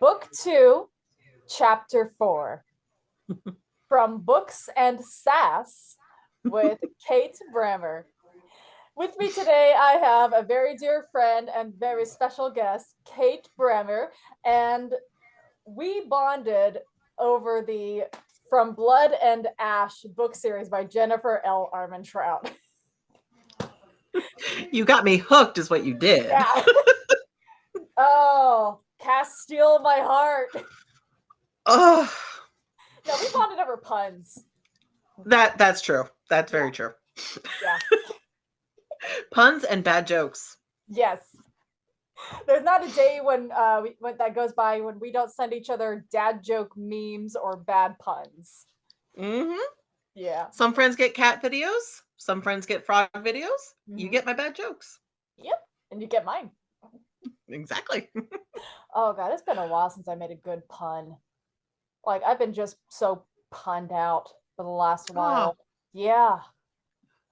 Book 2, Chapter 4. From Books and Sass with Kate Brammer. With me today, I have a very dear friend and very special guest, Kate Brammer, and we bonded over the From Blood and Ash book series by Jennifer L. Armentrout. You got me hooked is what you did. Yeah. Oh, Castile my heart. Oh, No, we bonded over puns. that's true. That's Yeah. very true. Yeah. Puns and bad jokes. Yes. There's not a day when that goes by when we don't send each other dad joke memes or bad puns. hmm Yeah. Some friends get cat videos. Some friends get frog videos. You Mm-hmm. get my bad jokes. Yep. And you get mine. Exactly. Oh god, it's been a while since I made a good pun. Like I've been just so punned out for the last Oh, while. Yeah.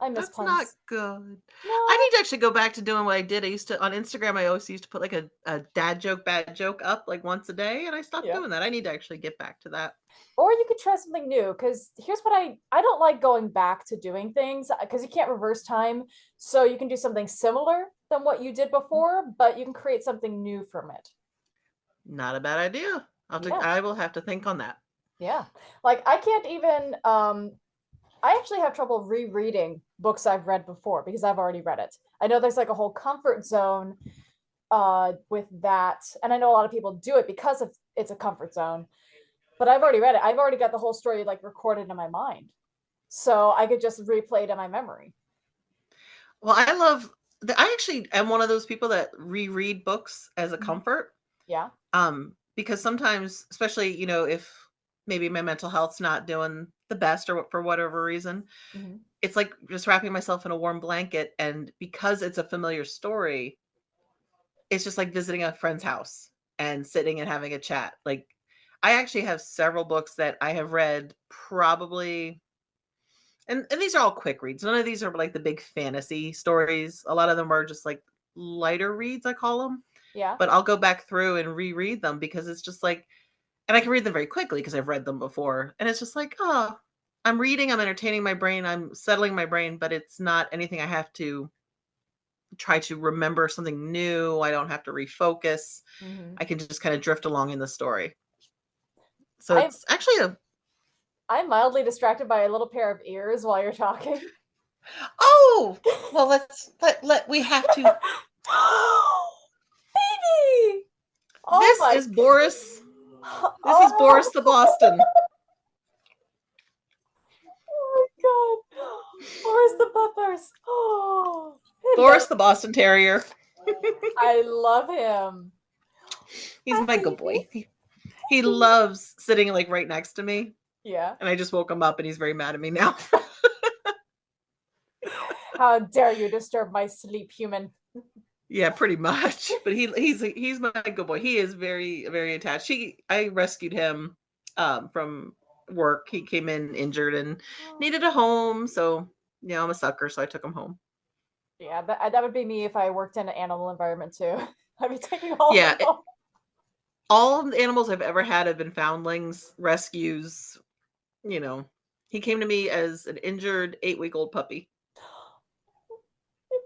I miss that's not puns. good. I No. need to actually go back to doing what I did. I used to, on Instagram, I always used to put like a dad joke, bad joke up like once a day, and I stopped Yeah. doing that. I need to actually get back to that. Or you could try something new, because here's what I don't like going back to doing things because you can't reverse time. So you can do something similar than what you did before, but you can create something new from it. Not a bad idea. Yeah. I will have to think on that. Yeah. Like I can't even I actually have trouble rereading books I've read before because I've already read it. I know there's like a whole comfort zone with that, and I know a lot of people do it because of it's a comfort zone. But I've already read it. I've already got the whole story like recorded in my mind. So I could just replay it in my memory. Well, I love I actually am one of those people that reread books as a Mhm. comfort. Yeah. Because sometimes, especially, if maybe my mental health's not doing the best or for whatever reason, Mhm. it's like just wrapping myself in a warm blanket. And because it's a familiar story, it's just like visiting a friend's house and sitting and having a chat. Like, I actually have several books that I have read probably, and these are all quick reads. None of these are like the big fantasy stories. A lot of them are just like lighter reads, I call them. Yeah. But I'll go back through and reread them because it's just like, and I can read them very quickly because I've read them before. And it's just like, oh, I'm reading, I'm entertaining my brain, I'm settling my brain, but it's not anything I have to try to remember something new. I don't have to refocus. Mhm. I can just kind of drift along in the story. So I'm it's actually a, I'm mildly distracted by a little pair of ears while you're talking. oh, well, we have to. Baby! Oh This my is Boris. This is oh, Boris the Boston. oh my god. Where's the bumpers? Oh, hello. Boris the Boston Terrier. I love him. He's Hi, my good baby. boy. He loves sitting like right next to me. Yeah. And I just woke him up and he's very mad at me now. How dare you disturb my sleep, human? Yeah, pretty much. But he's my good boy. He is very very attached. I rescued him from work. He came in injured and Oh. needed a home, so I'm a sucker, so I took him home. Yeah, that would be me if I worked in an animal environment too. I'd be taking all of Yeah, them home. all of the animals I've ever had have been foundlings, rescues, you know. He came to me as an injured 8-week-old puppy. Baby,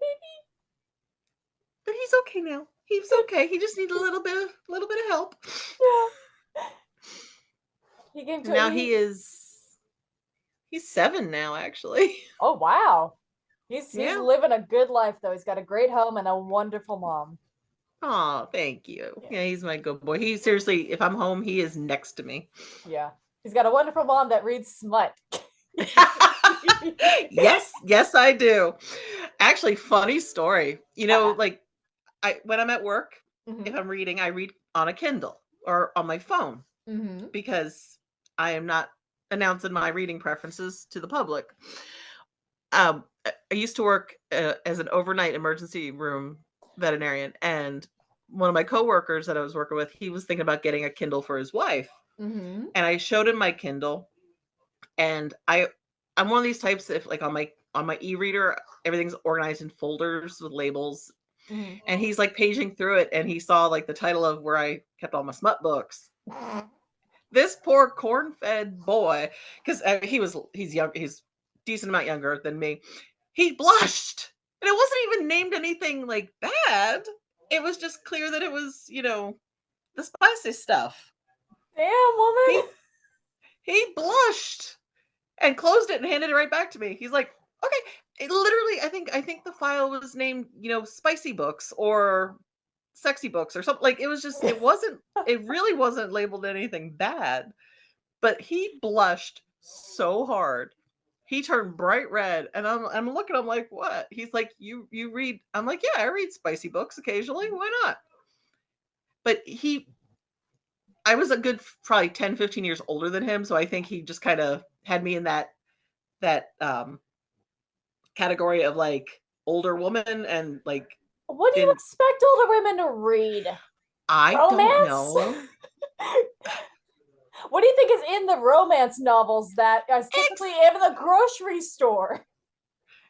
But he's okay now. He's good. okay. He just needs He's, a little bit of help. yeah. He came And to now he. he's 7 now actually. Oh wow. He's Yeah. living a good life though. He's got a great home and a wonderful mom. Oh, thank you. Yeah. Yeah, he's my good boy. He seriously, if I'm home, he is next to me. Yeah. He's got a wonderful mom that reads smut. Yes, yes, I do. Actually, funny story. Like I when I'm at work, if Mm-hmm. I'm reading, I read on a Kindle or on my phone Mm-hmm. because I am not announcing my reading preferences to the public. I used to work as an overnight emergency room veterinarian, and one of my coworkers that I was working with, he was thinking about getting a Kindle for his wife, Mm-hmm. and I showed him my Kindle, and I'm one of these types. If like on my e-reader, everything's organized in folders with labels. Mhm. And he's like paging through it, and he saw like the title of where I kept all my smut books. This poor corn-fed boy, because he's young, he's decent amount younger than me. He blushed, and it wasn't even named anything like bad. It was just clear that it was, the spicy stuff. Damn, He woman. he blushed and closed it and handed it right back to me. He's like, "Okay." It literally, I think the file was named, spicy books or sexy books or something. Like it really wasn't labeled anything bad. But he blushed so hard. He turned bright red, and I'm looking. I'm like, "What?" He's like, "You read?" I'm like, "Yeah, I read spicy books occasionally. Why not?" But I was a good probably 10, 15 years older than him, so I think he just kind of had me in that category of like older woman, and like What do you didn't expect older women to read? I don't Romance? know. What do you think is in the romance novels that is typically Ex- in the grocery store?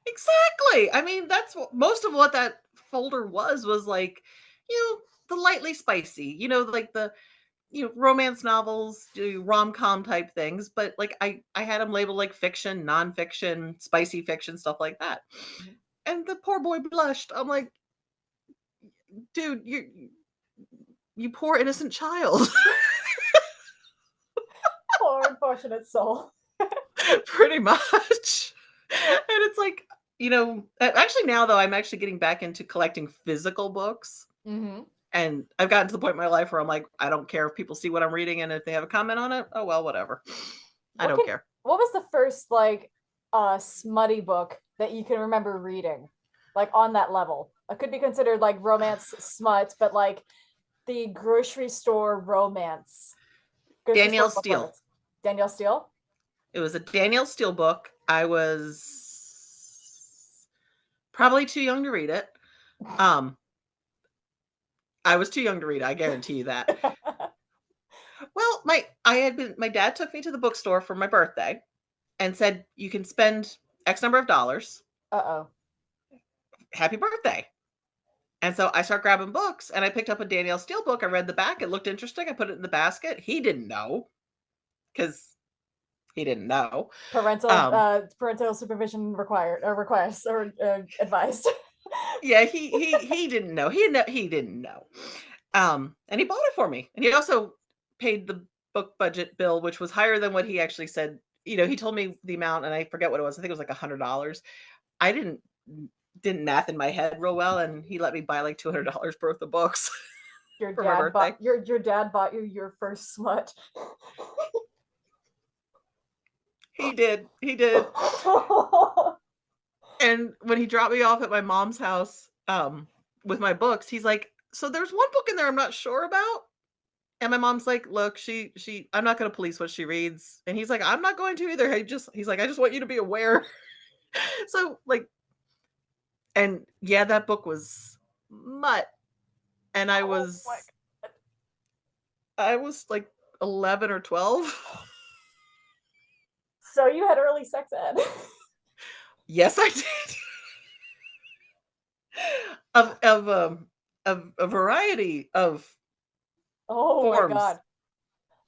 exactly. I mean, that's most of what that folder was like, the lightly spicy, like the romance novels, do rom-com type things, but like I had them labeled like fiction, nonfiction, spicy fiction, stuff like that. And the poor boy blushed. I'm like, dude, you poor innocent child. Poor unfortunate soul. Pretty much. And it's like, actually now though, I'm actually getting back into collecting physical books. Mm-hmm. And I've gotten to the point in my life where I'm like, I don't care if people see what I'm reading, and if they have a comment on it, oh well, whatever. I don't care. What was the first like smutty book that you can remember reading? Like on that level. It could be considered like romance smut, but like the grocery store romance. Grocery Danielle store book Steele. romance. Danielle Steele? It was a Danielle Steele book. I was probably too young to read it. Um, I was too young to read it, I guarantee you that. Well, my dad took me to the bookstore for my birthday and said, "You can spend X number of dollars. Uh-oh. Happy birthday." And so I start grabbing books, and I picked up a Danielle Steele book. I read the back. It looked interesting. I put it in the basket. He didn't know, because he didn't know. Um, Parental supervision required or requests or advised. yeah, he didn't know. He didn't know. And he bought it for me. And he also paid the book budget bill, which was higher than what he actually said. He told me the amount, and I forget what it was. I think it was like $100. I didn't math in my head real well, and he let me buy like $200 worth of books Your for my dad birthday. bought your dad bought you your first smut. He did. He did. And when he dropped me off at my mom's house, with my books, he's like, "So there's one book in there I'm not sure about." And my mom's like, "Look, I'm not going to police what she reads." And he's like, "I'm not going to either. He's like, I just want you to be aware." So like, and yeah, that book was mutt. And I Oh my was, I was like 11 or 12. So you had early sex ed. Yes, I did. Of a variety of Oh my forms. god.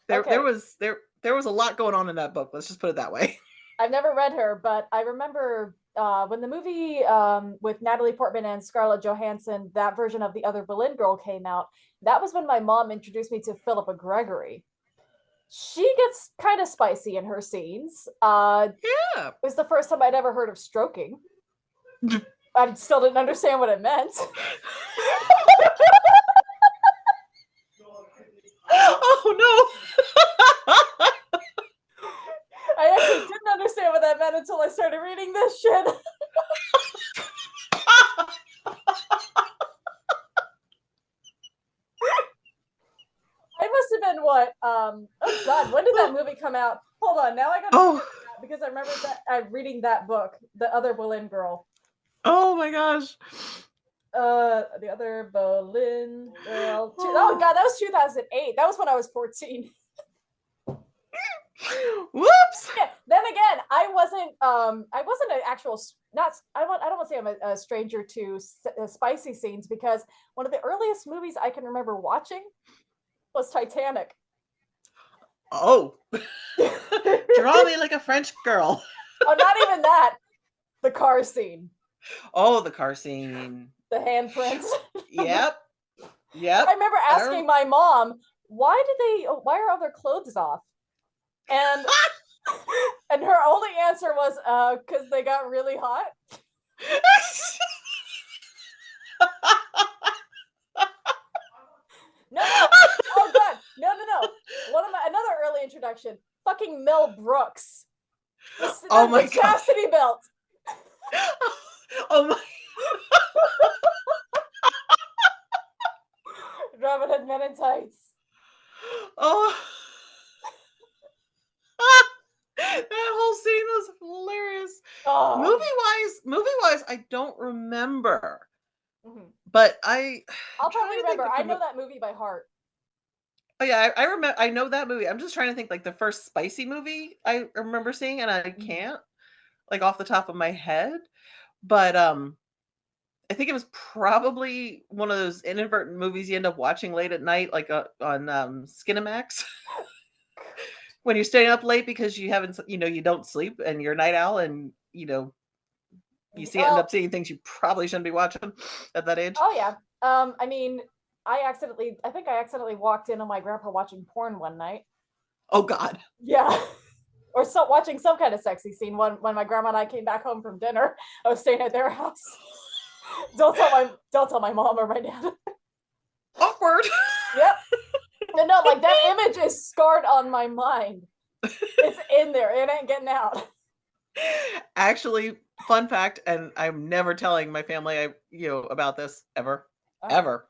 There Okay. was there was a lot going on in that book. Let's just put it that way. I've never read her, but I remember when the movie with Natalie Portman and Scarlett Johansson, that version of The Other Berlin Girl came out. That was when my mom introduced me to Philippa Gregory. She gets kind of spicy in her scenes. Yeah. It was the first time I'd ever heard of stroking. I still didn't understand what it meant. Oh no. I actually didn't understand what that meant until I started reading this shit. I must have been what? Oh God, when did that movie come out? Hold on, now I gotta Oh. that because I remember that I'm reading that book, The Other Berlin Girl. Oh my gosh. The Other Berlin Girl. Oh God, that was 2008. That was when I was 14. Whoops. Yeah. Then again, I wasn't an actual not I don't want to say I'm a stranger to spicy scenes because one of the earliest movies I can remember watching was Titanic. Oh, draw Oh, me like a French girl. not even that. The car scene, Oh, the car scene. the handprints. Yep. I Yep. remember asking my mom, why are all their clothes off? And and her only answer was because they got really hot. No, no. Oh god. No, no, no. Another early introduction. Fucking Mel Brooks. Oh my The god. chastity belt. Oh my. Robin Hood Men in Tights. Oh. That whole scene was hilarious. Oh. Movie wise, I don't remember, Mhm. but I'll I'm trying probably to think remember. of I the know that movie by heart. Oh yeah, I remember. I know that movie. I'm just trying to think like the first spicy movie I remember seeing, and I Mhm. can't like off the top of my head. But I think it was probably one of those inadvertent movies you end up watching late at night, like on Skinamax, when you're staying up late because you haven't, you don't sleep and you're a night owl, and you see end up Well, seeing things you probably shouldn't be watching at that age. oh yeah. I mean, I think I accidentally walked in on my grandpa watching porn one night. Oh God. Yeah. Or so watching some kind of sexy scene when my grandma and I came back home from dinner. I was staying at their house. Don't tell my mom or my dad. Awkward. Yep. No, like that image is scarred on my mind. It's in there. It ain't getting out. Actually, fun fact, and I'm never telling my family about this ever, Oh. ever.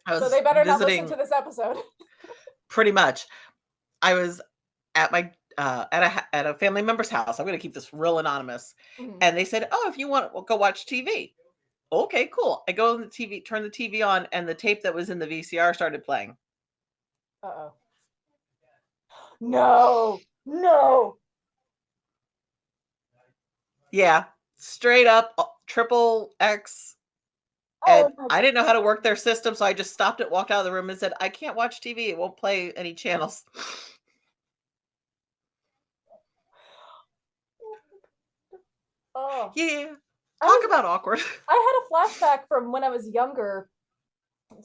I So they was better not listen visiting to this episode. pretty much. I was at my at a family member's house. I'm going to keep this real anonymous. Mhm. And they said, "Oh, if you want, we'll go watch TV." Okay, cool. I go on the TV, turn the TV on, and the tape that was in the VCR started playing. Uh-oh. No. No. Yeah, straight up triple X. And Oh my. I didn't know how to work their system, so I just stopped it, walked out of the room, and said, "I can't watch TV. It won't play any channels." Oh. Yeah, I talk was about awkward. I had a flashback from when I was younger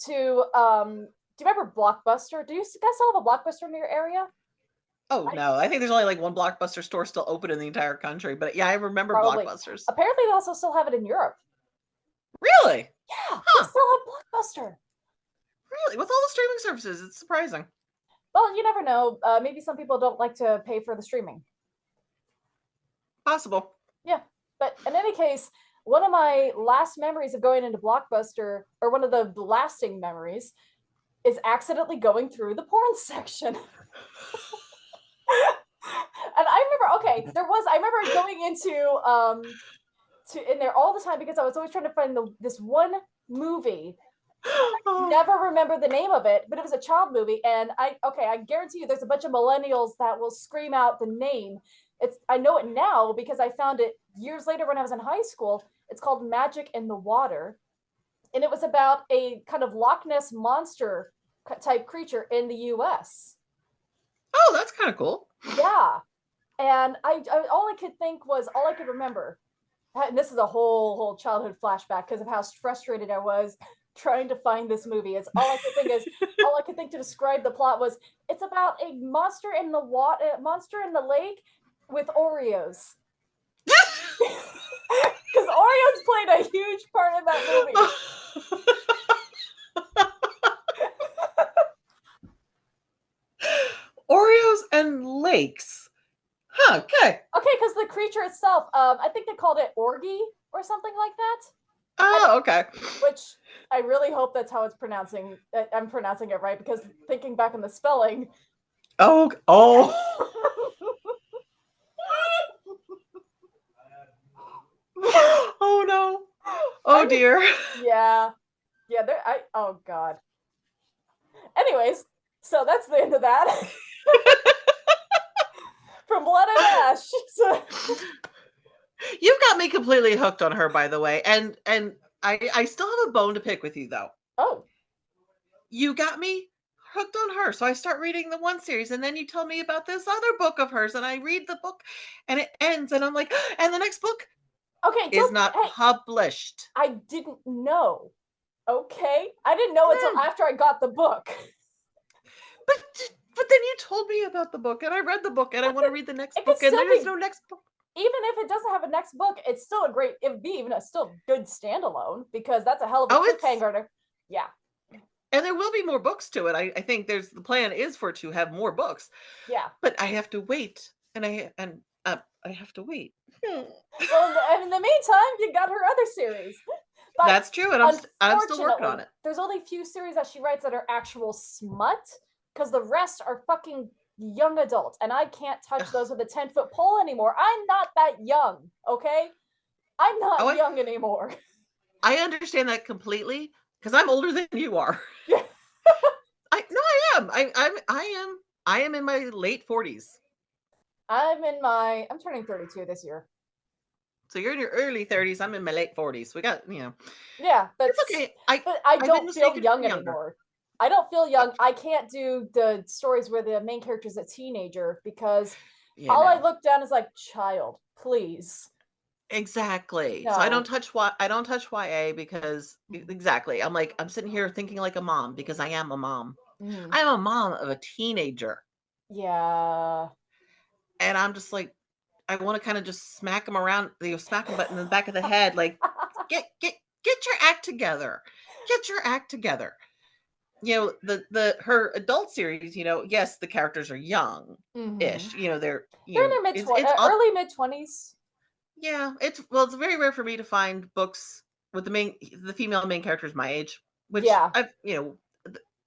to do you remember Blockbuster? Do you guys still have a Blockbuster in your area? Oh I no, I think there's only like one Blockbuster store still open in the entire country. But yeah, I remember probably. Blockbusters. Apparently they also still have it in Europe. Really? Yeah, they Huh? still have Blockbuster. Really? With all the streaming services, it's surprising. Well, you never know. Maybe some people don't like to pay for the streaming. Possible. Yeah. But in any case, one of my last memories of going into Blockbuster, or one of the lasting memories, is accidentally going through the porn section. And I remember, okay, I remember going in there all the time because I was always trying to find this one movie. Oh, Never remember the name of it, but it was a child movie, and I guarantee you, there's a bunch of millennials that will scream out the name. I know it now because I found it years later when I was in high school. It's called Magic in the Water, and it was about a kind of Loch Ness monster type creature in the U.S. oh, that's kind of cool. Yeah, and all I could think was all I could remember. And this is a whole childhood flashback because of how frustrated I was trying to find this movie. It's all I could think to describe the plot was it's about a monster in the water, monster in the lake with Oreos. Because Oreos played a huge part in that movie. Oreos and lakes. Huh, okay. Okay, because the creature itself, I think they called it Orgy or something like that. Oh, okay. Which I really hope that's how I'm pronouncing it right because thinking back on the spelling. Oh, oh. Oh no. Oh I mean, dear. yeah, yeah. Oh god. Anyways, so that's the end of that. yeah, she's a You've got me completely hooked on her, by the way, and I still have a bone to pick with you though. oh. You got me hooked on her, so I start reading the one series, and then you tell me about this other book of hers, and I read the book, and it ends, and I'm like, and the next book Okay, is don't not hey, published. I didn't know. Okay? I didn't know until Mm, after I got the book. but but then you told me about the book, and I read the book, and I want to read the next It could book, and still there is be, no next book. even if it doesn't have a next book, it's still a great, it would be even a still good standalone because that's a hell of a Oh, it's cliffhanger to, yeah, and there will be more books to it. I think there's the plan is for it to have more books, yeah. but I have to wait, and I have to wait. Well, in the meantime, you got her other series. But That's true, and I'm still working on unfortunately, it. there's only a few series that she writes that are actual smut because the rest are fucking young adult, and I can't touch those with a 10-foot pole anymore. I'm not that young, okay? I'm Oh, not young anymore. I understand that completely because I'm older than you are. Yeah. I no, I am. I am in my late 40s. I'm turning 32 this year. So you're in your early 30s. I'm in my late 40s. We got, Yeah, it's okay. but I I've been don't feel mistaken for young younger. anymore. I don't feel young. I can't do the stories where the main character is a teenager because Yeah, all I no. look down is like, child, please. Exactly. So No. I don't touch YA because Mhm. exactly. I'm like I'm sitting here thinking like a mom because I am a mom. Mhm. I am a mom of a teenager. Yeah. And I'm just like I want to kind of just smack him around, smack him but in the back of the head like get your act together. Get your act together. The her adult series, yes, the characters are young Hmm. ish. They're, They're in their it's up. early mid 20s. Yeah, it's very rare for me to find books with the female main characters my age, which Yeah. I've,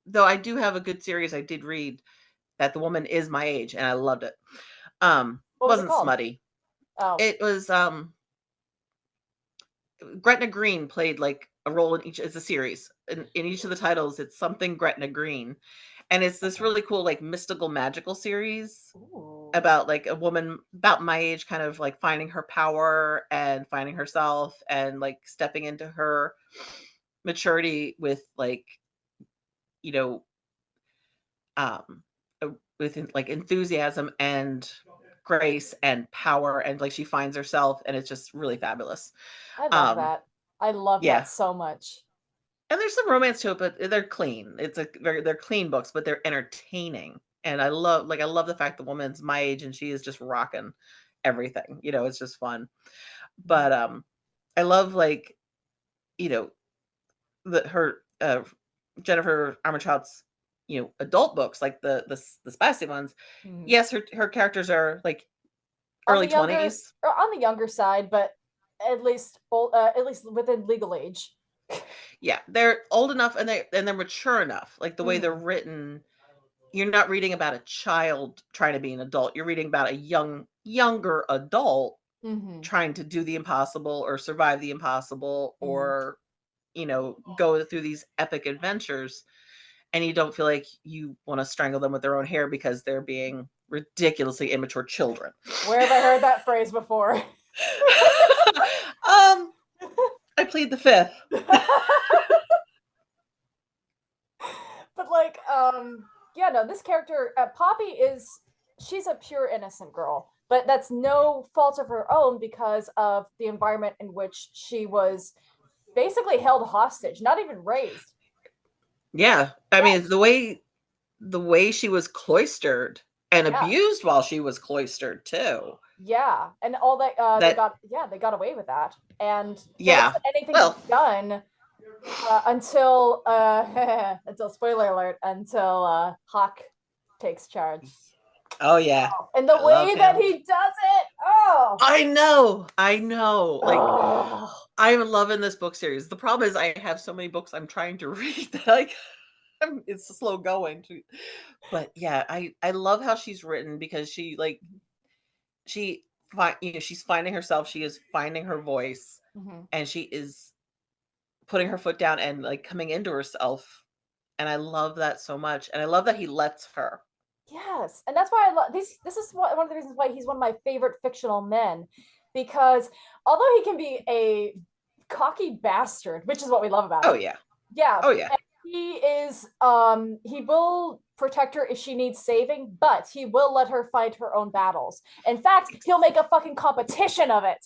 though I do have a good series I did read that the woman is my age and I loved it. What was it Wasn't called? smutty. Oh. It was Gretna Green played like a role in each. It's a series. In each of the titles, it's something Gretna Green, and it's this really cool like mystical magical series Ooh. about like a woman about my age kind of like finding her power and finding herself and like stepping into her maturity with like you know um with like enthusiasm and grace and power, and like she finds herself, and it's just really fabulous. I love um that. I love that yeah, so much. and there's some romance to it, but they're clean. They're clean books, but they're entertaining. And I love the fact the woman's my age and she is just rocking everything. It's just fun. But I love like, you know, her Jennifer Armentrout's, adult books, like the spicy ones. Mhm. Yes, her characters are like early 20s. On the younger side, but at least within legal age. Yeah, they're old enough and they're mature enough. Like the way they're Mhm. written, you're not reading about a child trying to be an adult. You're reading about a younger adult Mhm. trying to do the impossible or survive the impossible Mhm. or, go through these epic adventures, and you don't feel like you want to strangle them with their own hair because they're being ridiculously immature children. Where have I heard that phrase before? I plead the fifth. But like yeah, no, this character Poppy is, she's a pure innocent girl, but that's no fault of her own because of the environment in which she was basically held hostage, not even raised. Yeah, I Yeah. mean the way she was cloistered and Yeah. abused while she was cloistered too. Yeah, and all that That they got away with that, and there Yeah. wasn't anything to Well, be done until until spoiler alert, until Hawk takes charge. oh yeah. And the I love way that him. he does it, oh, I know. I know. Like oh, I'm loving this book series. The problem is I have so many books I'm trying to read that it's slow going to. But yeah, I love how she's written because she like she's finding herself, she is finding her voice, mhm. and she is putting her foot down and like coming into herself. And I love that so much. And I love that he lets her. Yes, and that's why I love these. This is one of the reasons why he's one of my favorite fictional men, because although he can be a cocky bastard, which is what we love about Oh him, yeah. yeah, Oh yeah. and he is. He will protect her if she needs saving, but he will let her fight her own battles. In fact, he'll make a fucking competition of it.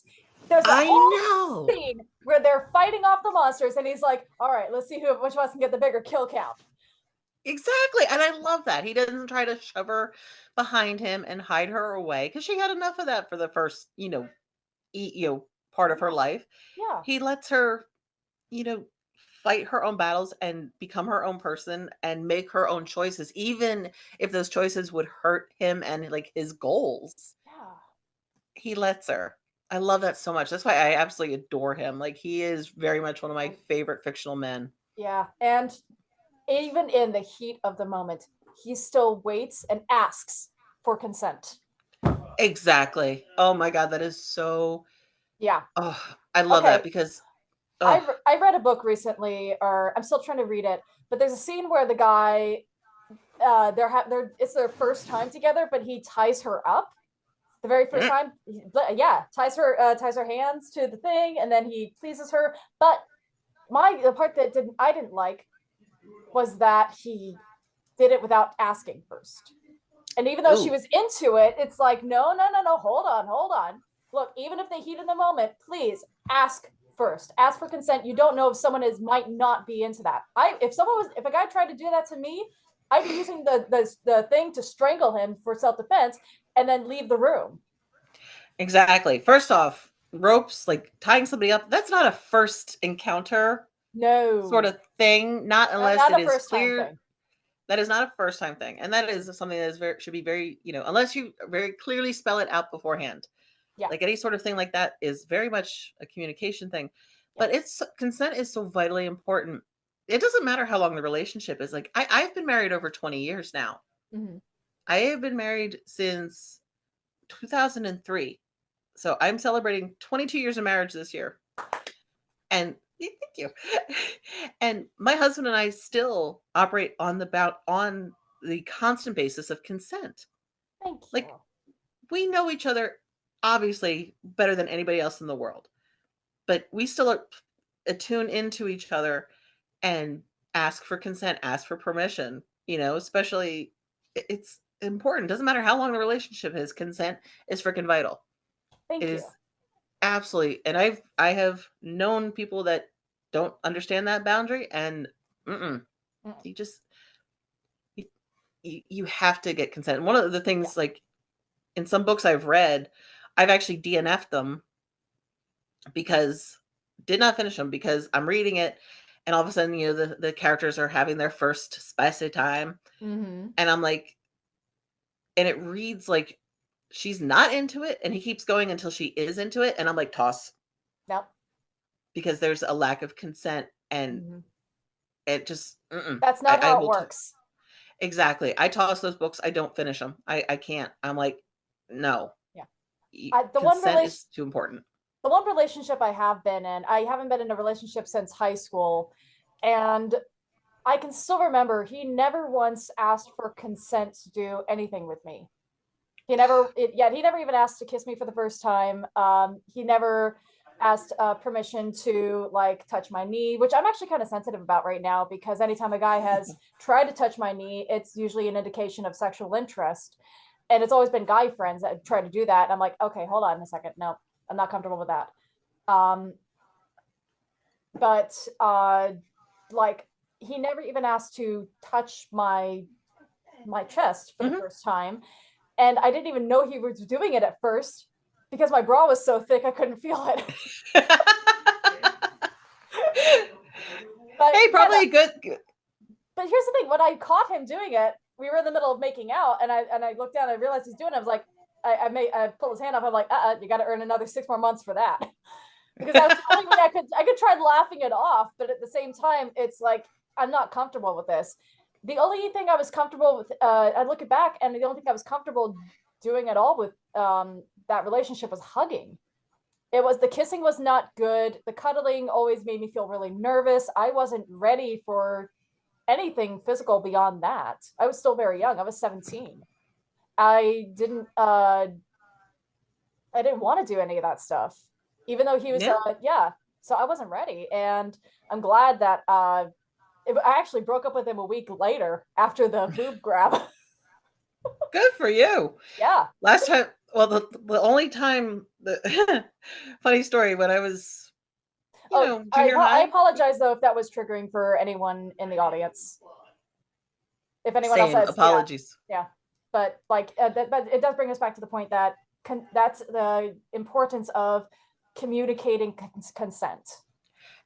There's a I whole know. scene where they're fighting off the monsters, and he's like, "All right, let's see which of us can get the bigger kill count." Exactly. And I love that. He doesn't try to shove her behind him and hide her away because she had enough of that for the first, part of her Yeah, life. yeah, He lets her, you know, fight her own battles and become her own person and make her own choices, even if those choices would hurt him and like his goals. yeah. He lets her. I love that so much. That's why I absolutely adore him. Like he is very much one of my favorite fictional men. Yeah, and even in the heat of the moment, he still waits and asks for consent. Exactly. Oh my god, that is so Yeah. oh, I love that Okay. because I oh, I read a book recently, or I'm still trying to read it, but there's a scene where the guy, they're it's their first time together, but he ties her up the very first time. Yeah, ties her hands to the thing, and then he pleases her. But the part that I didn't like was that he did it without asking first. And even though she ooh, was into it, it's like, no, no, no, no, hold on, hold on. Look, even if they heat in the moment, please ask first. Ask for consent. You don't know if someone might not be into that. If a guy tried to do that to me, I'd be using the thing to strangle him for self defense and then leave the room. exactly. First off, ropes, like tying somebody up, that's not a first encounter sort No, of thing, not unless not it a is first time clear. thing. That is not a first time thing. And that is something that is very should be very, unless you very clearly spell it out beforehand. Yeah, Like any sort of thing like that is very much a communication thing. yeah. But it's consent is so vitally important. It doesn't matter how long the relationship is. Like I've been married over 20 years now. Mm-hmm. I have been married since 2003. So I'm celebrating 22 years of marriage this year. And thank you. And my husband and I still operate on the constant basis of consent. Thank Like you. we know each other obviously better than anybody else in the world, but we still attune into each other and ask for consent, ask for permission, especially it's important. Doesn't matter how long the relationship is, consent is freaking vital. It Thank you. is absolutely. And I have known people that don't understand that boundary and mm-mm, Mm, you just you, you have to get consent. And one of the yeah. things like in some books I've read, I've actually DNF'd them because did not finish them because I'm reading it and all of a sudden, the characters are having their first spicy time. Mm-hmm. And I'm like, and it reads like she's not into it. And he keeps going until she is into it. And I'm like, toss, Nope. because there's a lack of consent and Mm-hmm. it just, That's I, not I how it will, works. exactly. I toss those books. I don't finish them. I can't. I'm like, no, Yeah. consent is too important. The one relationship I have been in, I haven't been in a relationship since high school. And I can still remember he never once asked for consent to do anything with me. He never even asked to kiss me for the first time. He never asked permission to like touch my knee, which I'm actually kind of sensitive about right now because anytime a guy has tried to touch my knee, it's usually an indication of sexual interest. And it's always been guy friends that try to do that. And I'm like, okay, hold on a second. No, I'm not comfortable with that. Um, but like he never even asked to touch my chest for the Hmm. first time, and I didn't even know he was doing it at first because my bra was so thick I couldn't feel it. But Hey, yeah, no, probably a good. but here's the thing: when I caught him doing it, we were in the middle of making out, and I looked down, and I realized he's doing it. I was like, I pulled his hand off. I'm like, you got to earn another 6 more months for that. Because that was the only way I could try laughing it off, but at the same time, it's like I'm not comfortable with this. The only thing I was comfortable with, I look it back, and the only thing I was comfortable doing at all with that relationship was hugging. It was the kissing was not good. The cuddling always made me feel really nervous. I wasn't ready for anything physical beyond that. I was still very young. I was 17. I didn't want to do any of that stuff, even though he was Yeah. yeah. So I wasn't ready, and I'm glad that I actually broke up with him a week later after the boob grab. Good for you. Yeah. Last time, well, the only time, the funny story, when I was, Oh, junior I high, apologize though if that was triggering for anyone in the audience. If anyone else same has, yeah, apologies. yeah. But like, but it does bring us back to the point that that's the importance of communicating consent.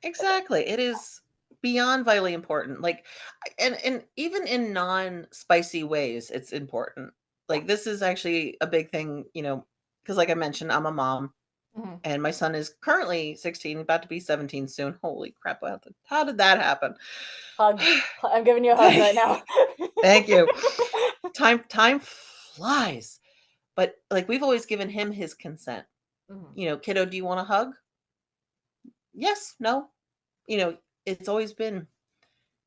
Exactly. It is beyond vitally important. Like, and even in non-spicy ways, it's important. Yeah. Like, this is actually a big thing, because like I mentioned, I'm a mom Mm-hmm. and my son is currently 16, about to be 17 soon. Holy crap. How did that happen? Hug. I'm giving you a hug right now. Thank you. Time flies. But like we've always given him his consent. Mm-hmm. Kiddo, do you want a hug? Yes, no. It's always been,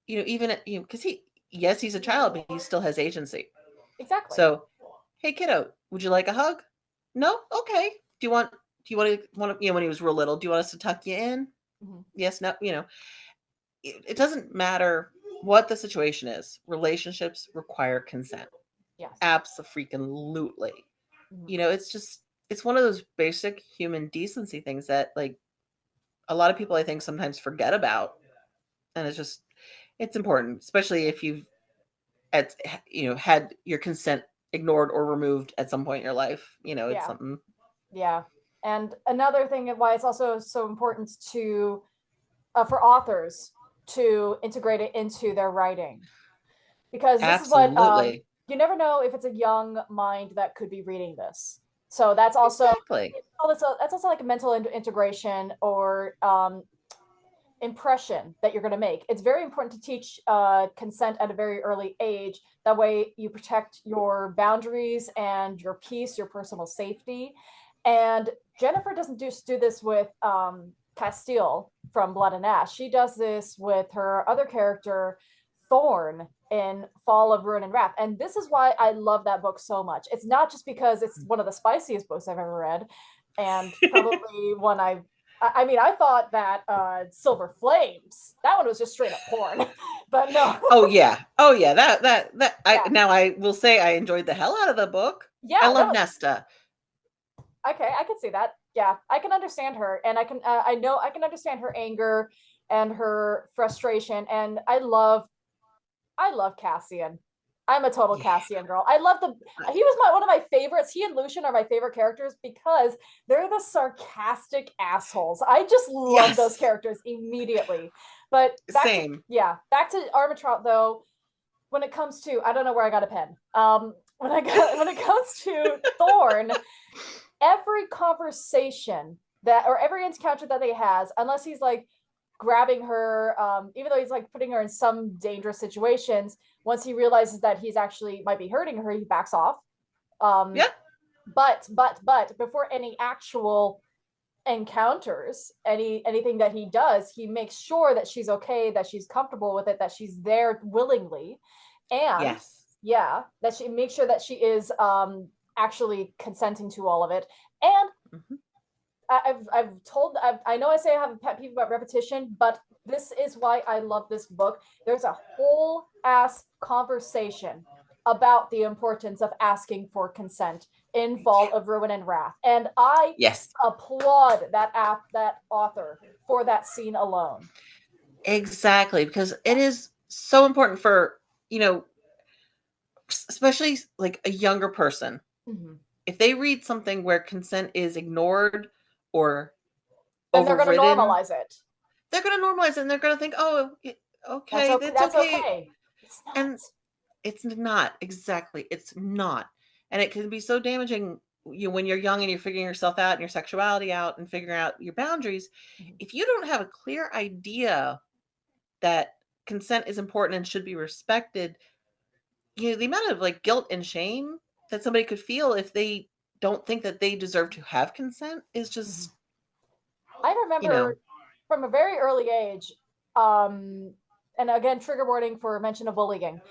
even because yes, he's a child, but he still has agency. Exactly. So, hey, kiddo, would you like a hug? No, okay. Do you want to when he was real little? Do you want us to tuck you in? Mm-hmm. Yes, no. It doesn't matter what the situation is. Relationships require consent. Yes. Absolutely. Mm-hmm. It's one of those basic human decency things that like a lot of people I think sometimes forget about, and it's important, especially if you've at had your consent ignored or removed at some point in your life. It's Yeah. something. Yeah. And another thing why it's also so important to for authors to integrate it into their writing, because this is what Absolutely. you never know if it's a young mind that could be reading this. So that's also Exactly. that's also like a mental integration or impression that you're going to make. It's very important to teach consent at a very early age. That way, you protect your boundaries and your peace, your personal safety. And Jennifer doesn't do this with Castile from Blood and Ash. She does this with her other character, Thorn, in Fall of Ruin and Wrath. And this is why I love that book so much. It's not just because it's one of the spiciest books I've ever read, and probably one I mean, I thought that Silver Flames, that one was just straight up porn, but no. Oh yeah. Oh yeah. That I Yeah, now I will say I enjoyed the hell out of the book. I yeah, that love was Nesta. okay. I can see that. Yeah, I can understand her, and I know I can understand her anger and her frustration, and I love Cassian. I'm a total Yeah. Cassian girl. I love the he was one of my favorites. He and Lucian are my favorite characters because they're the sarcastic assholes. I just love those Yes. characters immediately. But Same. back to Armitrot though. When it comes to I don't know where I got a pen. When it comes to Thorn, every conversation that or every encounter that he has, unless he's like grabbing her, even though he's like putting her in some dangerous situations, once he realizes that he's actually might be hurting her, he backs off. Um, Yeah. but before any actual encounters, anything that he does, he makes sure that she's okay, that she's comfortable with it, that she's there willingly, and Yes. yeah, that she makes sure that she is actually consenting to all of it. And Mhm. I know I say I have a pet peeve about repetition, but this is why I love this book. There's a whole ass conversation about the importance of asking for consent in Fall of Ruin and Wrath, and I Yes. applaud that author for that scene alone. Exactly, because Yeah. it is so important for, especially like a younger person. Mm-hmm. If they read something where consent is ignored or Then they're going to overridden, normalize it. they're going to normalize it and they're going to think, "Oh, That's okay, okay. that's That's okay." okay. It's not. And it's not. Exactly. It's not. And it can be so damaging when you're young and you're figuring yourself out and your sexuality out and figuring out your boundaries. Mm-hmm. If you don't have a clear idea that consent is important and should be respected, the amount of like guilt and shame that somebody could feel if they don't think that they deserve to have consent is Mm-hmm. just, I you know, remember from a very early age, um, and again, trigger warning for mention of bullying.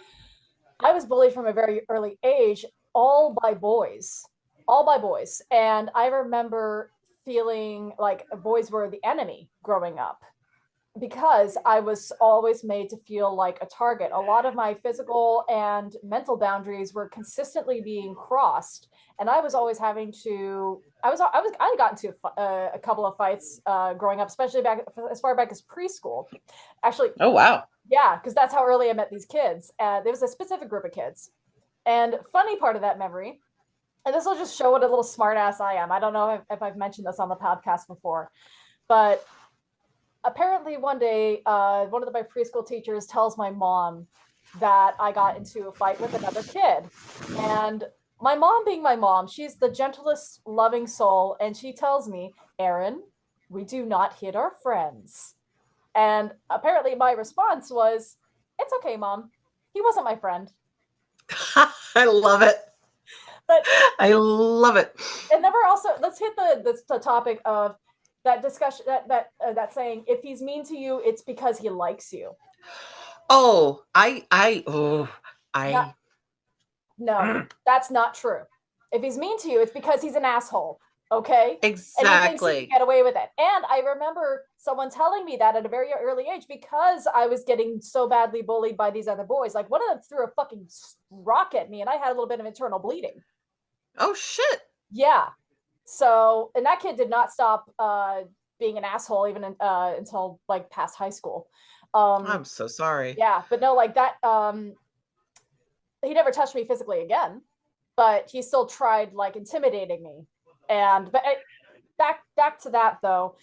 I was bullied from a very early age, all by boys, all by boys. And I remember feeling like boys were the enemy growing up because I was always made to feel like a target. A lot of my physical and mental boundaries were consistently being crossed, and I was always having to. I got into a couple of fights growing up, especially back as far back as preschool. Actually, Oh, wow. yeah, because that's how early I met these kids. There was a specific group of kids, and funny part of that memory, and this will just show what a little smartass I am. I don't know if I've mentioned this on the podcast before, but apparently one day one of my preschool teachers tells my mom that I got into a fight with another kid. And my mom, being my mom, she's the gentlest loving soul, and she tells me, Erin, we do not hit our friends. And apparently my response was, it's okay, mom, he wasn't my friend. I love it. But I love it. and then we're also, let's hit the topic of that discussion, that saying, if he's mean to you, it's because he likes you. Oh, oh, Not, I, no, that's not true. If he's mean to you, it's because he's an asshole. Okay. And he thinks he can exactly. get away with it. And I remember someone telling me that at a very early age because I was getting so badly bullied by these other boys. Like one of them threw a fucking rock at me and I had a little bit of internal bleeding. Oh, shit. Yeah. So, and that kid did not stop being an asshole even until like past high school. I'm so sorry. Yeah, but no, like that. He never touched me physically again, but he still tried like intimidating me. And but back to that though.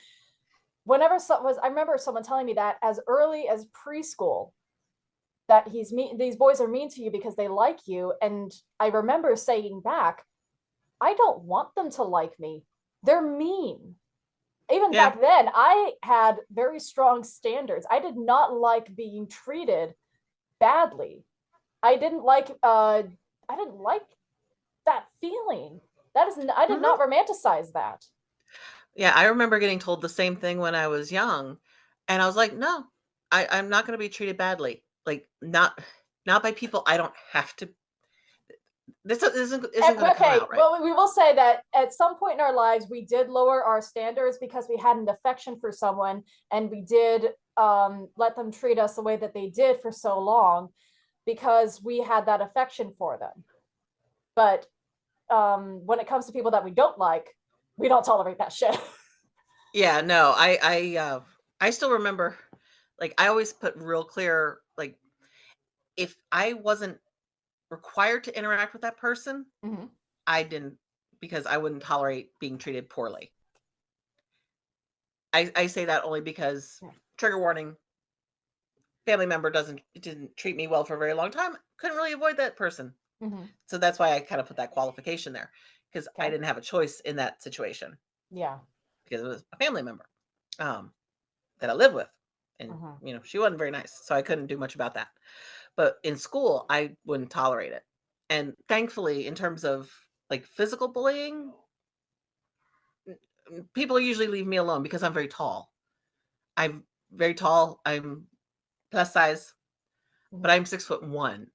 Whenever I remember someone telling me that as early as preschool, that he's mean. These boys are mean to you because they like you, and I remember saying back, I don't want them to like me. They're mean. Even Yeah. back then, I had very strong standards. I did not like being treated badly. I didn't like that feeling. That is I did not Hmm. romanticize that. Yeah, I remember getting told the same thing when I was young, and I was like, "No, I'm not gonna be treated badly. Like, not by people I don't have to. This isn't gonna come Okay, out right." well, we will say that at some point in our lives, we did lower our standards because we had an affection for someone, and we did let them treat us the way that they did for so long because we had that affection for them. But when it comes to people that we don't like, we don't tolerate that shit. Yeah, no, I still remember, like, I always put real clear, like, if I wasn't required to interact with that person, Mm-hmm. I didn't, because I wouldn't tolerate being treated poorly. I say that only because, Yeah. trigger warning, family member didn't treat me well for a very long time. Couldn't really avoid that person. Mm-hmm. So that's why I kind of put that qualification there, because I Okay. didn't have a choice in that situation, Yeah. because it was a family member um, that I live with. And, Mm-hmm. she wasn't very nice. So I couldn't do much about that. But in school, I wouldn't tolerate it. And thankfully, in terms of like physical bullying, people usually leave me alone because I'm very tall. I'm very tall. I'm plus size, but Mm-hmm. I'm 6'1".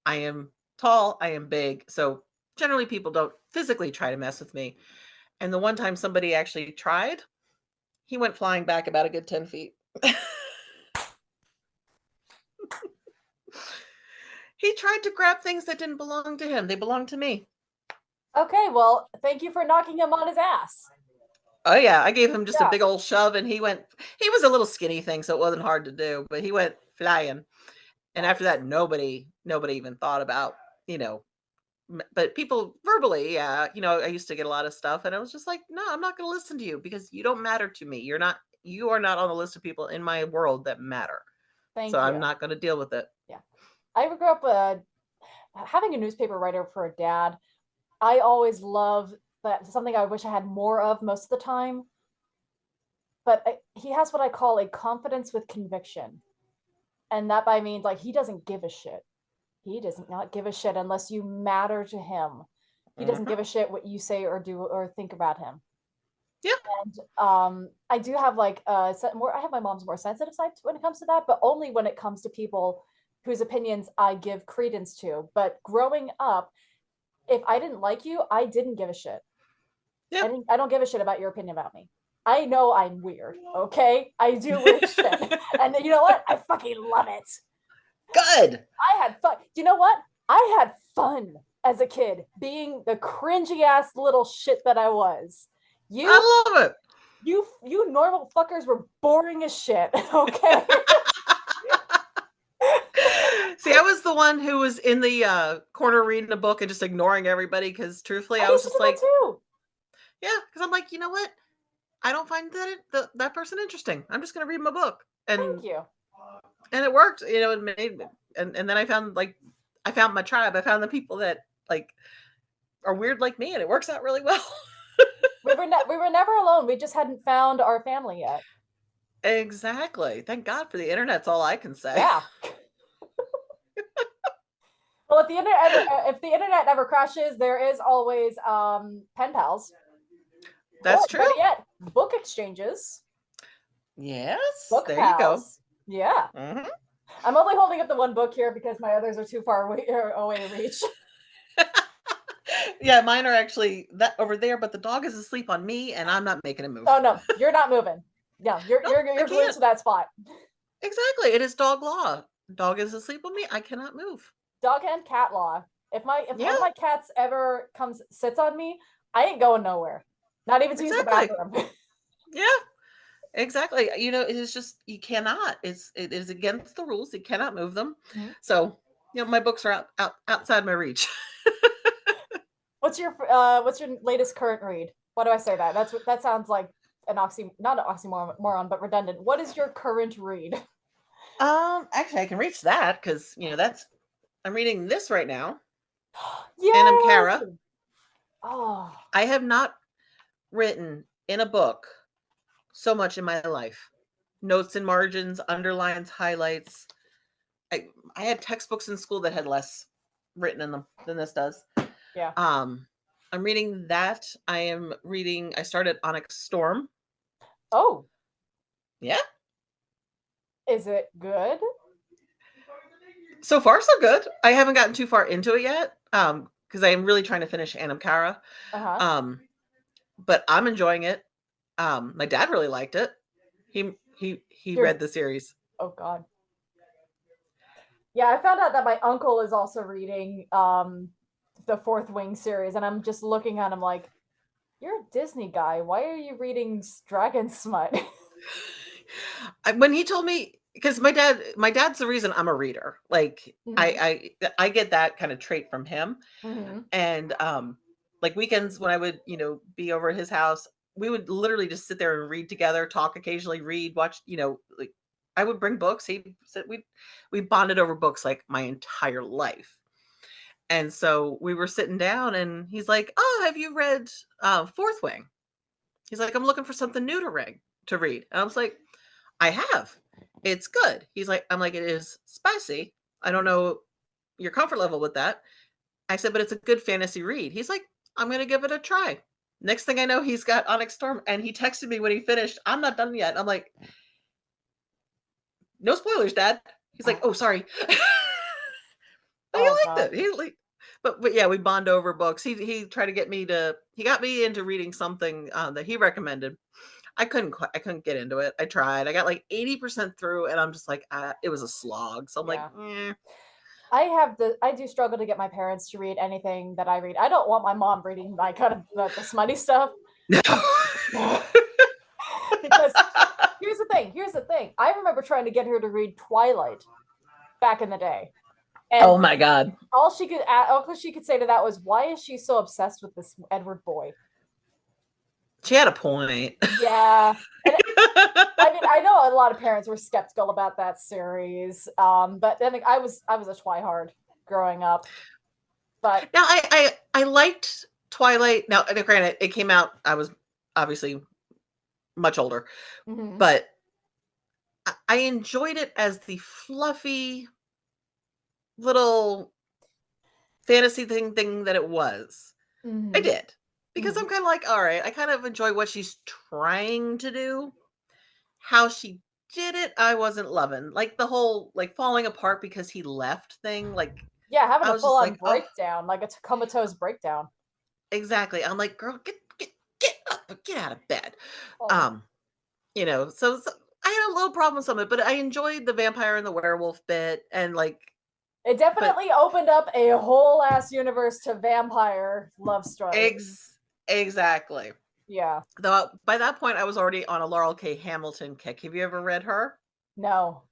I am tall. I am big. So generally, people don't physically try to mess with me. And the one time somebody actually tried, he went flying back about a good 10 feet. He tried to grab things that didn't belong to him. They belonged to me. Okay, well, thank you for knocking him on his ass. Oh yeah, I gave him just a Yeah. big old shove and he was a little skinny thing, so it wasn't hard to do, but he went flying. And after Nice. that, nobody even thought about, you know, but people verbally, yeah, I used to get a lot of stuff and I was just like, no, I'm not going to listen to you because you don't matter to me. You are not on the list of people in my world that matter. So Thank I'm you. not going to deal with it. Yeah. I grew up having a newspaper writer for a dad. I always love that, something I wish I had more of most of the time. But he has what I call a confidence with conviction. And that by means like he doesn't give a shit. He does not give a shit unless you matter to him. He doesn't Hmm. give a shit what you say or do or think about him. Yeah. And I do have like more. I have my mom's more sensitive side when it comes to that, but only when it comes to people whose opinions I give credence to. But growing up, if I didn't like you, I didn't give a shit. Yeah. I don't give a shit about your opinion about me. I know I'm weird, okay? I do weird shit. And you know what? I fucking love it. Good. I had fun. You know what? I had fun as a kid being the cringy ass little shit that I was. You I love it. you normal fuckers were boring as shit, okay? See, I was the one who was in the corner reading a book and just ignoring everybody because truthfully, I I was used to just do that like, too. yeah, because I'm like, you know what? I don't find that person interesting. I'm just going to read my book, Thank you. and it worked. It made, and then I found I found my tribe. I found the people that like are weird like me, and it works out really well. We were never alone. We just hadn't found our family yet. Exactly. Thank God for the internet. That's all I can say. Yeah. Well, if the internet ever crashes, there is always pen pals, or That's true. better yet, book exchanges, Yes. book There you go. pals. Yeah. Mm-hmm. I'm only holding up the one book here because my others are too far away to reach. Yeah, mine are actually that over there, but the dog is asleep on me, and I'm not making a move. Oh no, you're not moving. Yeah, Nope, I you're glued can't. to that spot. Exactly. It is dog law. Dog is asleep on me. I cannot move. Dog and cat law. If Yeah, one of my cats ever comes sits on me, I ain't going nowhere. Not even to use the exactly. bathroom. Yeah, exactly. It is just you cannot. It is against the rules. You cannot move them. Mhm. So, my books are outside my reach. What's your latest current read? Why do I say that? That sounds like an not an oxymoron, but redundant. What is your current read? Actually, I can reach that because that's I'm reading this right now, Annam Cara. Yay! Oh, I have not written in a book so much in my life. Notes and margins, underlines, highlights. I I had textbooks in school that had less written in them than this does. yeah. Um, I'm reading that. I started Onyx Storm. Oh, Yeah. is it good? So far so good. I haven't gotten too far into it yet. Because I am really trying to finish Annam Cara. Uh-huh. Um, but I'm enjoying it. My dad really liked it. He You're read the series. oh God. Yeah, I found out that my uncle is also reading the Fourth Wing series, and I'm just looking at him like, you're a Disney guy. Why are you reading dragon smut? When he told me, because my dad's the reason I'm a reader. Like Hmm. I get that kind of trait from him. Hmm. And like weekends when I would be over at his house, we would literally just sit there and read together, talk occasionally, read, watch. Like I would bring books. He said we bonded over books like my entire life. And so we were sitting down, and he's like, "Oh, have you read Fourth Wing?" He's like, "I'm looking for something new to read." And I was like, "I have. It's good." He's like, "I'm like, it is spicy. I don't know your comfort level with that." I said, "But it's a good fantasy read." He's like, "I'm going to give it a try." Next thing I know, he's got Onyx Storm, and he texted me when he finished, "I'm not done yet." I'm like, "No spoilers, Dad." He's like, "Oh, sorry." But he Oh liked God. it. But yeah, we bond over books. He tried to get me to. He got me into reading something that he recommended. I couldn't get into it. I tried. I got like 80% through, and I'm just like, it was a slog. So I'm like, Yeah. I do struggle to get my parents to read anything that I read. I don't want my mom reading my kind of the smutty stuff. Because here's the thing. I remember trying to get her to read Twilight back in the day. And Oh my god, all she could say to that was, "Why is she so obsessed with this Edward boy?" she had a point. Yeah, and I mean, I know a lot of parents were skeptical about that series, but then I was a twihard growing up. But Now I liked Twilight. Now, granted, it came out. I was obviously much older, mhm, but I enjoyed it as the fluffy little fantasy thing that it was. I mhm, did because mhm. I'm kind of like, all right, I kind of enjoy what she's trying to do. How she did it, I wasn't loving. Like the whole like falling apart because he left thing. Like Yeah, having I a was just full-on like, oh, breakdown, like a comatose breakdown. exactly. I'm like, girl, get up, get out of bed. Oh. Um, so I had a little problem with some of it, but I enjoyed the vampire and the werewolf bit, and like, It but definitely opened up a whole ass universe to vampire love story. exactly. Yeah. Though by that point, I was already on a Laurel K. Hamilton kick. Have you ever read her? No.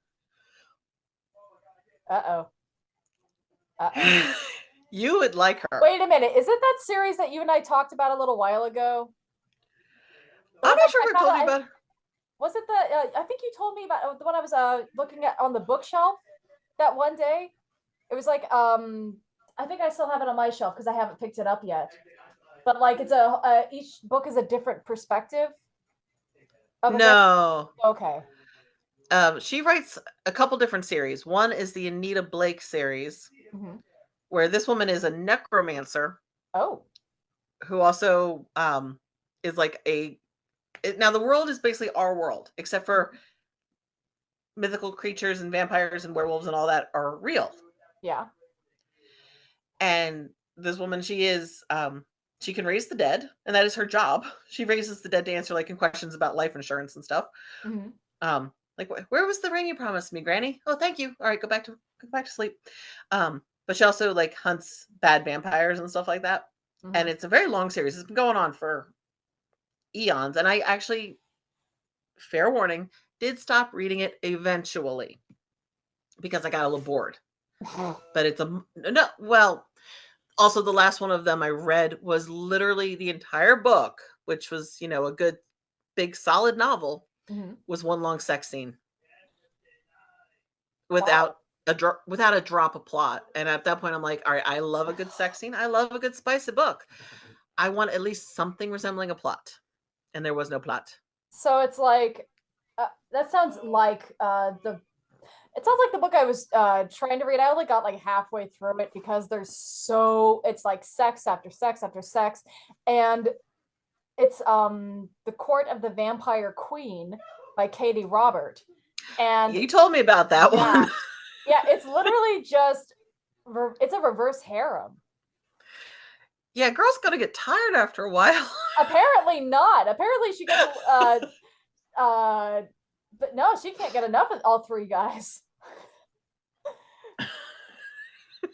Uh-oh. Uh-oh. You would like her. Wait a minute. Is it that series that you and I talked about a little while ago? The I'm one not sure I if I've found told you out, about her. was it the, I think you told me about the one I was looking at on the bookshelf that one day. It was like, I think I still have it on my shelf because I haven't picked it up yet. But like it's each book is a different perspective of a vampire. No. Okay. She writes a couple different series. One is the Anita Blake series, Mm-hmm. where this woman is a necromancer Oh. who also is like now the world is basically our world, except for mythical creatures and vampires and werewolves and all that are real. Yeah. And this woman, she can raise the dead, and that is her job. She raises the dead to answer like questions about life insurance and stuff. Mm-hmm. Like, where was the ring you promised me, Granny? Oh, thank you. All right, go back to sleep. But she also like hunts bad vampires and stuff like that. Mm-hmm. And it's a very long series. It's been going on for eons. And I actually, fair warning, did stop reading it eventually because I got a little bored. But it's a no. Well, also the last one of them I read was literally the entire book, which was a good big solid novel, Mm-hmm. was one long sex scene Wow. without without a drop of plot. And at that point, I'm like, all right, I love a good sex scene. I love a good spicy book. I want at least something resembling a plot, and there was no plot. So it's like that sounds like the it sounds like the book I was trying to read. I only got like halfway through it because it's like sex after sex after sex, and it's The Court of the Vampire Queen by Katie Robert. And You told me about that yeah, one. yeah, it's literally just it's a reverse harem. Yeah, girl's gonna get tired after a while. Apparently not. Apparently she gets uh but no, she can't get enough of all three guys.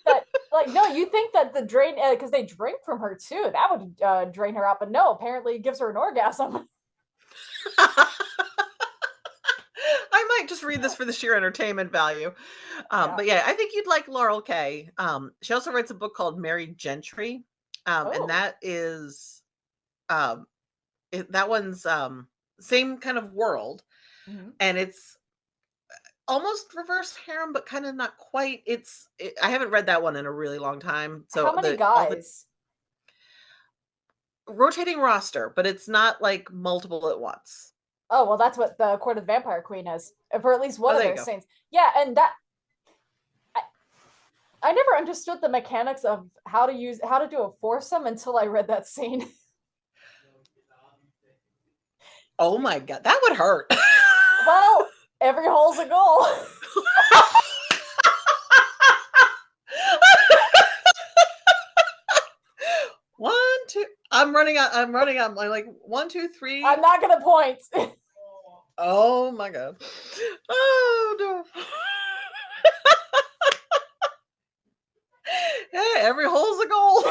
That like no, you think that the drain because they drink from her too. That would drain her out, but no, apparently it gives her an orgasm. I might just read this for the sheer entertainment value. Yeah. But yeah, I think you'd like Laurel K. She also writes a book called Mary Gentry. And Oh. that is that one's same kind of world, Mm-hmm. and it's almost reverse harem, but kind of not quite. I haven't read that one in a really long time, How so many the all the guys? rotating roster, but it's not like multiple at once. Oh, well, that's what the Court of the Vampire Queen is for at least one Oh, of there you their go. saints. Yeah, and that I, I never understood the mechanics of how to do a foursome until I read that scene. Oh my god, that would hurt. Well, every hole's a goal. One, two. I'm running out. I'm running out. I'm like 1, 2, 3. I'm not gonna point. Oh my god. Oh no. Hey, every hole's a goal.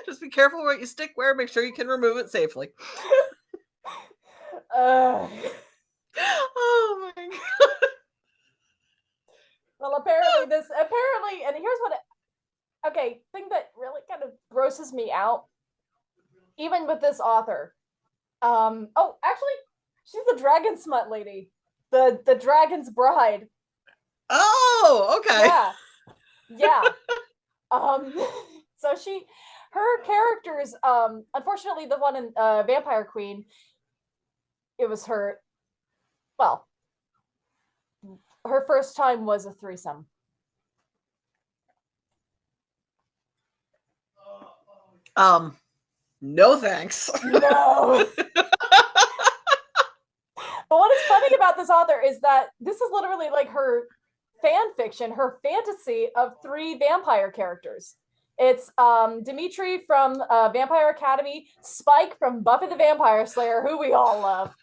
Just be careful where you stick where. Make sure you can remove it safely. uh, Oh my god. well, and here's what. Okay, thing that really kind of grosses me out, even with this author. Oh, actually, she's the dragon smut lady, the dragon's bride. Oh, okay. Yeah, yeah. Um, so her characters, unfortunately, the one in Vampire Queen, it was her. Well, her first time was a threesome. No thanks. No. But what is funny about this author is that this is literally like her fan fiction, her fantasy of 3 vampire characters. It's Dimitri from Vampire Academy, Spike from Buffy the Vampire Slayer, who we all love.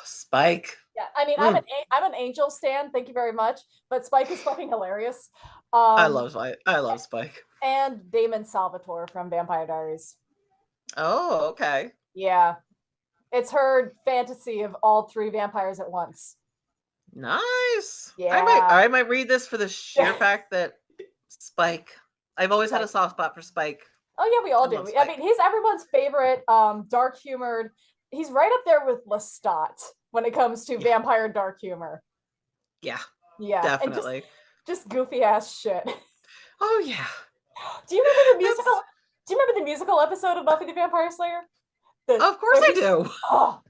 Spike. Yeah, I mean, I'm an Angel stan. Thank you very much, but Spike is fucking hilarious. I love Spike. I love Spike. And Damon Salvatore from Vampire Diaries. Oh, okay. Yeah, it's her fantasy of all 3 vampires at once. Nice. Yeah, I might read this for the sheer fact that Spike. I've always had a soft spot for Spike. Oh yeah, we all do. I mean, he's everyone's favorite dark humored. He's right up there with Lestat when it comes to vampire dark humor. Yeah. Yeah. Definitely. And just goofy ass shit. Oh yeah. Do you remember the musical? Do you remember the musical episode of Buffy the Vampire Slayer? Of course I do. Oh,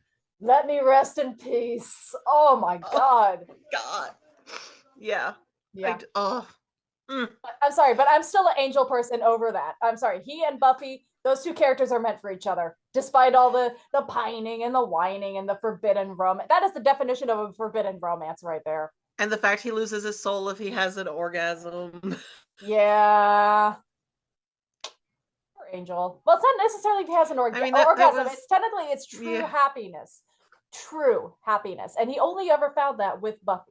let me rest in peace. Oh my god. God. Yeah. Yeah. I'm sorry, but I'm still an Angel person over that. I'm sorry. He and Buffy, those 2 characters are meant for each other, despite all the pining and the whining and the forbidden romance. That is the definition of a forbidden romance right there. And the fact he loses his soul if he has an orgasm. Yeah. Poor Angel. Well, it's not necessarily if he has an orgasm. It's technically it's true happiness. True happiness. And he only ever found that with Buffy.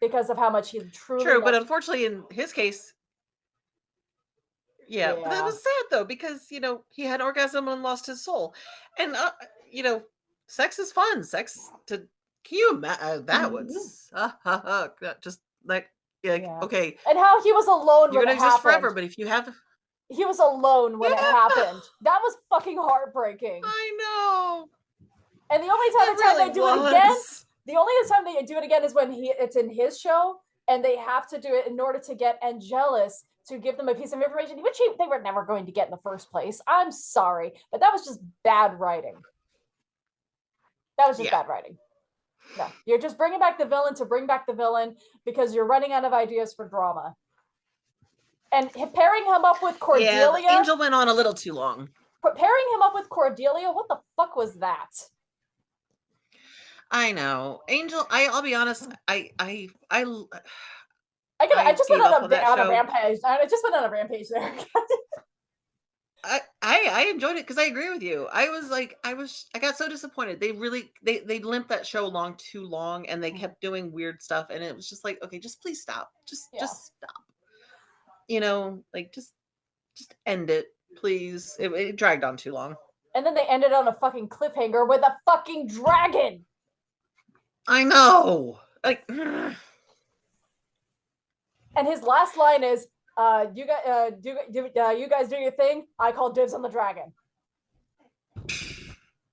Because of how much he truly True, but unfortunately in his case, but that was sad though, because he had orgasm and lost his soul. And sex is fun. Sex to can you imagine that was just like okay. And how he was alone you're when gonna it exist happened. forever, but if you have he was alone when it happened. That was fucking heartbreaking. I know. And the only time they do it again, the only time they do it again is when it's in his show, and they have to do it in order to get Angelus to give them a piece of information, which they were never going to get in the first place. I'm sorry, but that was just bad writing. That was just bad writing. No, you're just bringing back the villain to bring back the villain because you're running out of ideas for drama. And pairing him up with Cordelia. Yeah, Angel went on a little too long. Pairing him up with Cordelia, what the fuck was that? I know. Angel, I'll be honest, I just went on a rampage. I just went on a rampage there. I enjoyed it because I agree with you. I got so disappointed. They limped that show along too long, and they kept doing weird stuff, and it was just like, okay, just please stop. Just stop. Just end it, please. It dragged on too long. And then they ended on a fucking cliffhanger with a fucking dragon. I know. And his last line is, you guys do your thing. I call dibs on the dragon.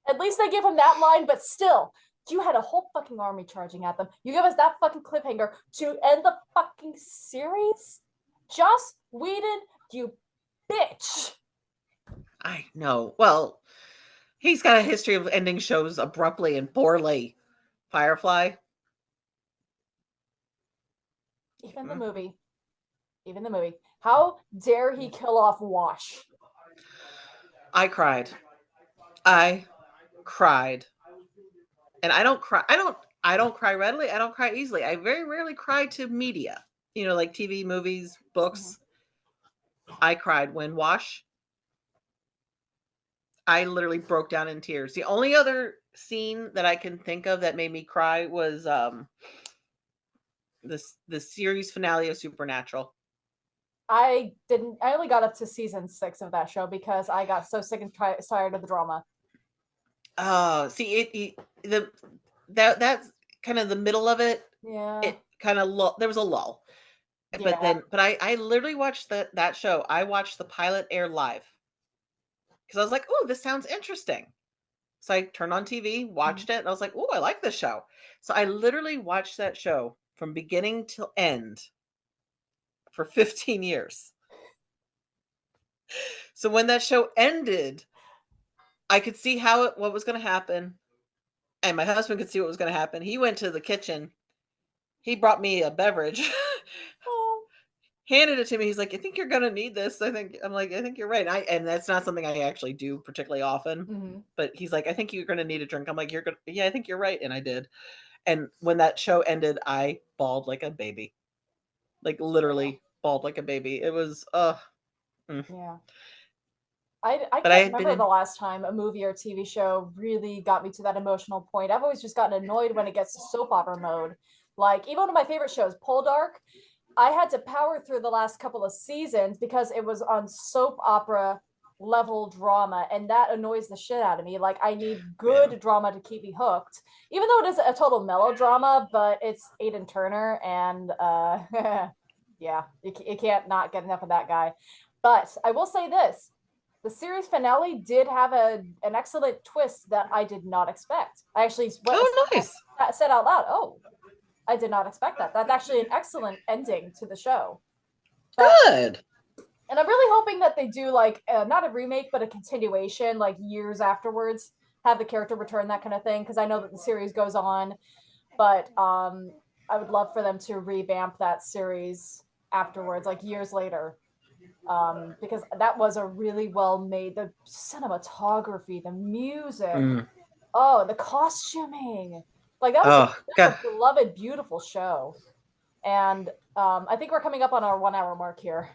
At least they give him that line, but still, you had a whole fucking army charging at them. You give us that fucking cliffhanger to end the fucking series? Joss Whedon, you bitch. I know. Well, he's got a history of ending shows abruptly and poorly. Firefly. Even the movie. How dare he kill off Wash? I cried. And I don't cry. I don't cry readily. I don't cry easily. I very rarely cry to media. Like TV, movies, books. Mm-hmm. I cried when Wash. I literally broke down in tears. The only other scene that I can think of that made me cry was the series finale of Supernatural. I only got up to season 6 of that show because I got so sick and tired of the drama. Oh, see, that's kind of the middle of it. Yeah. It kind of there was a lull. Yeah. But I literally watched that show. I watched the pilot air live. Because I was like, oh, this sounds interesting. So I turned on TV, watched it, and I was like, oh, I like this show. So I literally watched that show from beginning to end for 15 years. So when that show ended, I could see what was going to happen. And my husband could see what was going to happen. He went to the kitchen. He brought me a beverage. Handed it to me. He's like, I think you're going to need this. I'm like, I think you're right. And that's not something I actually do particularly often. Mm-hmm. But he's like, I think you're going to need a drink. I'm like, I think you're right. And I did. And when that show ended, I bawled like a baby. Like literally bawled like a baby. It was Yeah. I But I can't had been remember the in last time a movie or TV show really got me to that emotional point. I've always just gotten annoyed when it gets to soap opera mode. Like even one of my favorite shows, Poldark, I had to power through the last couple of seasons because it was on soap opera level drama, and that annoys the shit out of me. Like I need yeah. good drama to keep me hooked, even though it is a total melodrama, but it's Aidan Turner, and yeah, you can't not get enough of that guy. But I will say this: the series finale did have an excellent twist that I did not expect. I actually Oh, nice. said out loud, "Oh, I did not expect that. That's actually an excellent ending to the show." But Good. and I'm really hoping that they do like not a remake, but a continuation, like years afterwards, have the character return, that kind of thing. Because I know that the series goes on, but I would love for them to revamp that series afterwards, like years later, because that was a really well made. The cinematography, the music, Mm. oh, the costuming, like Oh, that was God. a beloved, beautiful show. And I think we're coming up on our 1 hour mark here.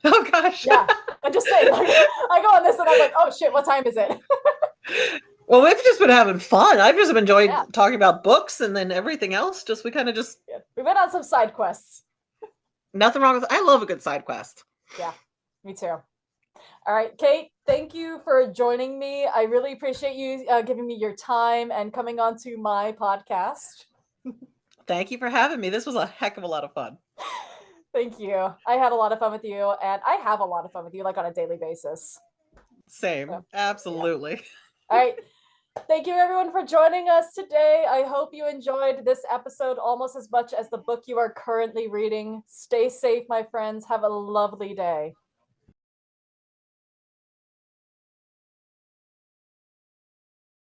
Oh, gosh. Yeah, I'm just saying. Like, I go on this and I'm like, oh shit, what time is it? Well, we've just been having fun. I've just enjoyed Yeah, talking about books, and then everything else. We kind of just yeah. We went on some side quests. nothing wrong with. I love a good side quest. Yeah, me too. All right, Kate, thank you for joining me. I really appreciate you giving me your time and coming on to my podcast. Thank you for having me. This was a heck of a lot of fun. Thank you. I had a lot of fun with you, and I have a lot of fun with you, like on a daily basis. So, Same. yeah. Absolutely. All right. Thank you, everyone, for joining us today. I hope you enjoyed this episode almost as much as the book you are currently reading. Stay safe, my friends. Have a lovely day.